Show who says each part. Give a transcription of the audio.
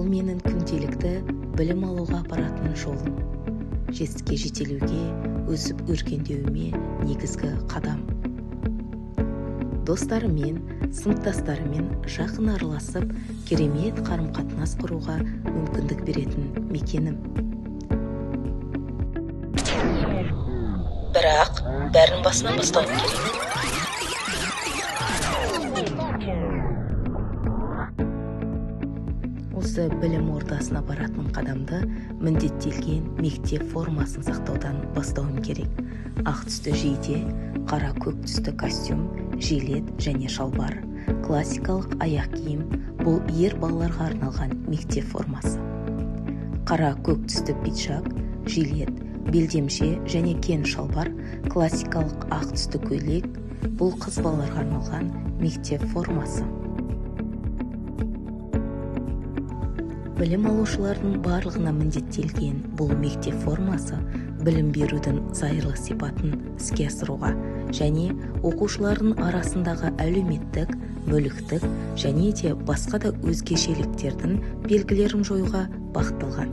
Speaker 1: менің күнделікті білім алуға апаратын жолым. Жетістікке жетелеуге, өсіп өркендеуіме негізгі қадам. Достарымен, сыныптастарымен жақын араласып, керемет қарым-қатынас құруға мүмкіндік беретін мекенім. Бірақ бәрін басынан бастау керек. Осы білім ордасына баратын қадамды міндеттелген мектеп формасын сақтаудан бастауым керек. Ақ түсті жейде, қара көк түсті костюм, жилет және шалбар, классикалық аяқ киім, бұл ер балаларға арналған мектеп формасы. Қара көк түсті пиджак, жилет, белдемше және кен шалбар, классикалық ақ түсті көйлек, бұл қыз балаларға арналған мектеп формасы. Білім алушылардың барлығына міндеттелген бұл мектеп формасы білім берудің зайырлы сипатын іске асыруға және оқушылардың арасындағы әлеуметтік, мүліктік және де басқа да өзгешеліктердің белгілерін жоюға бағытталған.